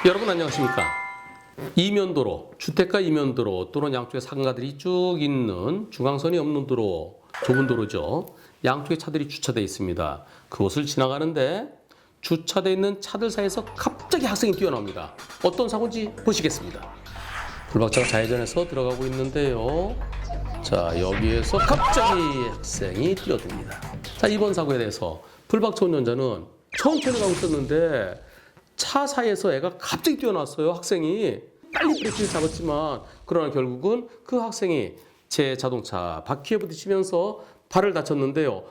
여러분 안녕하십니까? 이면도로, 주택가 이면도로 또는 양쪽에 상가들이 쭉 있는 중앙선이 없는 도로, 좁은 도로죠. 양쪽에 차들이 주차되어 있습니다. 그곳을 지나가는데 주차되어 있는 차들 사이에서 갑자기 학생이 뛰어나옵니다. 어떤 사고인지 보시겠습니다. 불박차가 좌회전해서 들어가고 있는데요. 자, 여기에서 갑자기 학생이 뛰어듭니다. 자, 이번 사고에 대해서 불박차 운전자는 천천히 가고 있었는데 차 사이에서 애가 갑자기 뛰어났어요. 학생이 빨리 브레이크를 잡았지만 그러나 결국은 그 학생이 제 자동차 바퀴에 부딪히면서 발을 다쳤는데요.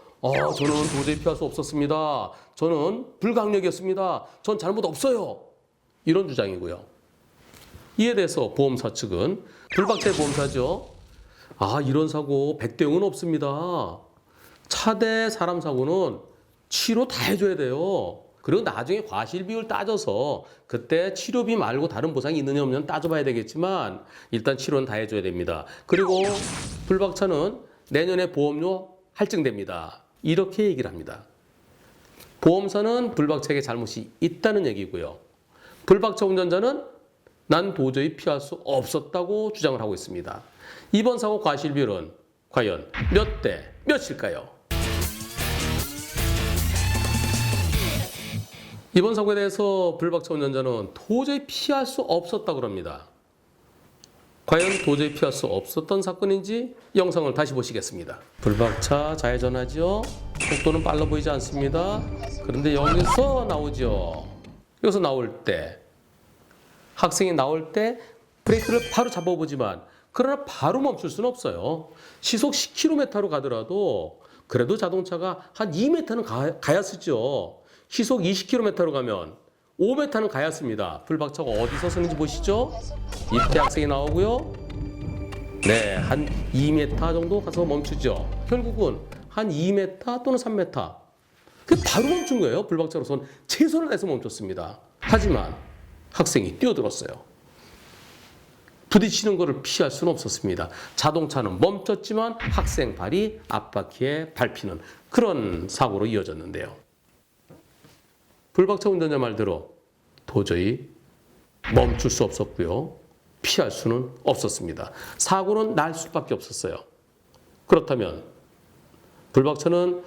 저는 도저히 피할 수 없었습니다. 저는 불강력이었습니다. 전 잘못 없어요. 이런 주장이고요. 이에 대해서 보험사 측은 불박차의 보험사죠. 이런 사고 100대 0은 없습니다. 차 대 사람 사고는 치료 다 해줘야 돼요. 그리고 나중에 과실비율 따져서 그때 치료비 말고 다른 보상이 있느냐 없느냐 따져봐야 되겠지만 일단 치료는 다 해줘야 됩니다. 그리고 불박차는 내년에 보험료 할증됩니다. 이렇게 얘기를 합니다. 보험사는 불박차에게 잘못이 있다는 얘기고요. 불박차 운전자는 난 도저히 피할 수 없었다고 주장을 하고 있습니다. 이번 사고 과실비율은 과연 몇 대 몇일까요? 이번 사고에 대해서 불박차 운전자는 도저히 피할 수 없었다고 합니다. 과연 도저히 피할 수 없었던 사건인지 영상을 다시 보시겠습니다. 불박차 좌회전하죠. 속도는 빨라 보이지 않습니다. 그런데 여기서 나오죠. 여기서 나올 때 학생이 나올 때 브레이크를 바로 잡아보지만 그러나 바로 멈출 수는 없어요. 시속 10km로 가더라도 그래도 자동차가 한 2m는 가야 쓰죠. 시속 20km로 가면 5m는 가야 씁니다. 불박차가 어디서 서는지 보시죠. 이때 학생이 나오고요. 네, 한 2m 정도 가서 멈추죠. 결국은 한 2m 또는 3m. 그 바로 멈춘 거예요. 불박차로선 최선을 다해서 멈췄습니다. 하지만 학생이 뛰어들었어요. 부딪히는 것을 피할 수는 없었습니다. 자동차는 멈췄지만 학생 발이 앞바퀴에 밟히는 그런 사고로 이어졌는데요. 불박차 운전자 말대로 도저히 멈출 수 없었고요. 피할 수는 없었습니다. 사고는 날 수밖에 없었어요. 그렇다면 불박차는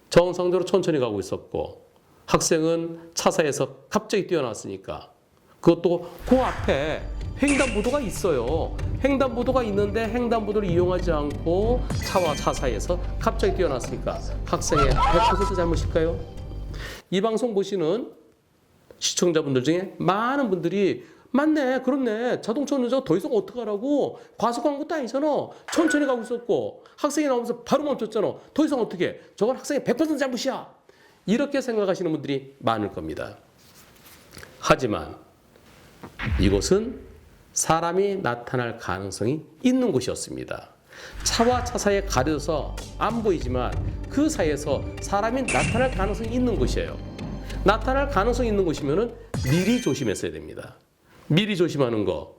정상적으로 천천히 가고 있었고 학생은 차 사이에서 갑자기 뛰어났으니까 그것도 그 앞에 횡단보도가 있어요. 횡단보도가 있는데 횡단보도를 이용하지 않고 차와 차 사이에서 갑자기 뛰어났으니까 학생의 100% 잘못일까요? 이 방송 보시는 시청자분들 중에 많은 분들이 맞네, 그렇네, 자동차 운전자가 더 이상 어떡하라고, 과속한 것도 아니잖아, 천천히 가고 있었고 학생이 나오면서 바로 멈췄잖아, 더 이상 어떻게, 저건 학생의 100% 잘못이야, 이렇게 생각하시는 분들이 많을 겁니다. 하지만 이곳은 사람이 나타날 가능성이 있는 곳이었습니다. 차와 차 사이에 가려서 안 보이지만 그 사이에서 사람이 나타날 가능성이 있는 곳이에요. 나타날 가능성이 있는 곳이면 미리 조심했어야 됩니다. 미리 조심하는 거.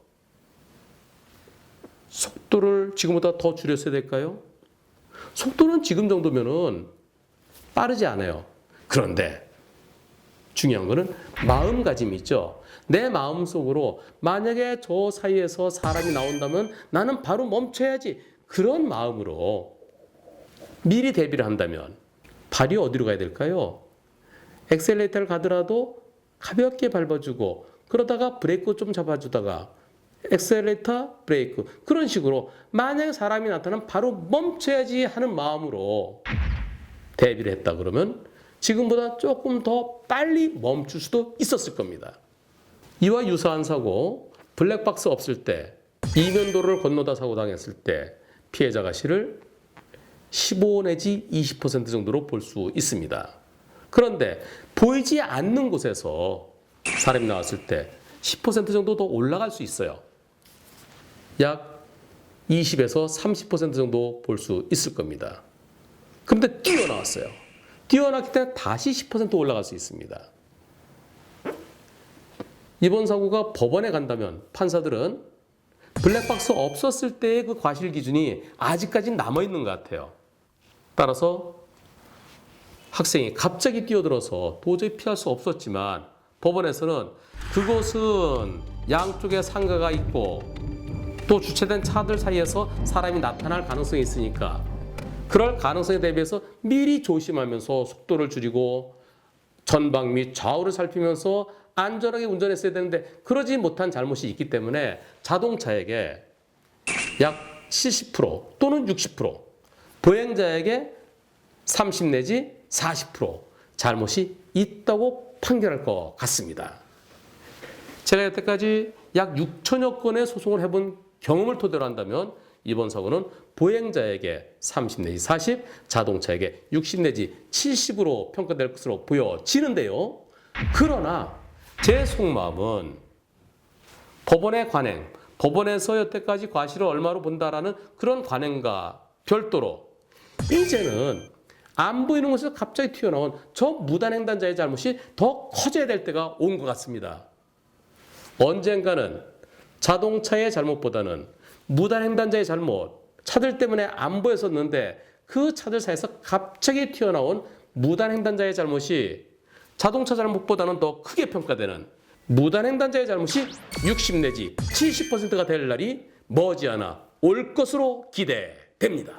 속도를 지금보다 더 줄였어야 될까요? 속도는 지금 정도면 빠르지 않아요. 그런데 중요한 거는 마음가짐이 있죠. 내 마음속으로 만약에 저 사이에서 사람이 나온다면 나는 바로 멈춰야지. 그런 마음으로 미리 대비를 한다면 발이 어디로 가야 될까요? 엑셀레이터를 가더라도 가볍게 밟아주고 그러다가 브레이크 좀 잡아주다가 엑셀레이터, 브레이크 그런 식으로 만약에 사람이 나타나면 바로 멈춰야지 하는 마음으로 대비를 했다 그러면 지금보다 조금 더 빨리 멈출 수도 있었을 겁니다. 이와 유사한 사고 블랙박스 없을 때 이면도로를 건너다 사고 당했을 때 피해자가 실을 15 내지 20% 정도로 볼 수 있습니다. 그런데 보이지 않는 곳에서 사람이 나왔을 때 10% 정도 더 올라갈 수 있어요. 약 20에서 30% 정도 볼 수 있을 겁니다. 그런데 뛰어나왔어요. 뛰어났기 때문에 다시 10% 올라갈 수 있습니다. 이번 사고가 법원에 간다면 판사들은 블랙박스 없었을 때의 그 과실 기준이 아직까지 남아있는 것 같아요. 따라서 학생이 갑자기 뛰어들어서 도저히 피할 수 없었지만 법원에서는 그곳은 양쪽에 상가가 있고 또 주차된 차들 사이에서 사람이 나타날 가능성이 있으니까 그럴 가능성에 대비해서 미리 조심하면서 속도를 줄이고 전방 및 좌우를 살피면서 안전하게 운전했어야 되는데 그러지 못한 잘못이 있기 때문에 자동차에게 약 70% 또는 60%, 보행자에게 30 내지 40% 잘못이 있다고 판결할 것 같습니다. 제가 여태까지 약 6천여 건의 소송을 해본 경험을 토대로 한다면 이번 사고는 보행자에게 30 내지 40, 자동차에게 60 내지 70으로 평가될 것으로 보여지는데요. 그러나 제 속마음은 법원의 관행, 법원에서 여태까지 과실을 얼마로 본다라는 그런 관행과 별도로 이제는 안 보이는 곳에서 갑자기 튀어나온 저 무단횡단자의 잘못이 더 커져야 될 때가 온 것 같습니다. 언젠가는 자동차의 잘못보다는 무단횡단자의 잘못, 차들 때문에 안 보였었는데 그 차들 사이에서 갑자기 튀어나온 무단횡단자의 잘못이 자동차 잘못보다는 더 크게 평가되는 무단횡단자의 잘못이 60 내지 70%가 될 날이 머지않아 올 것으로 기대됩니다.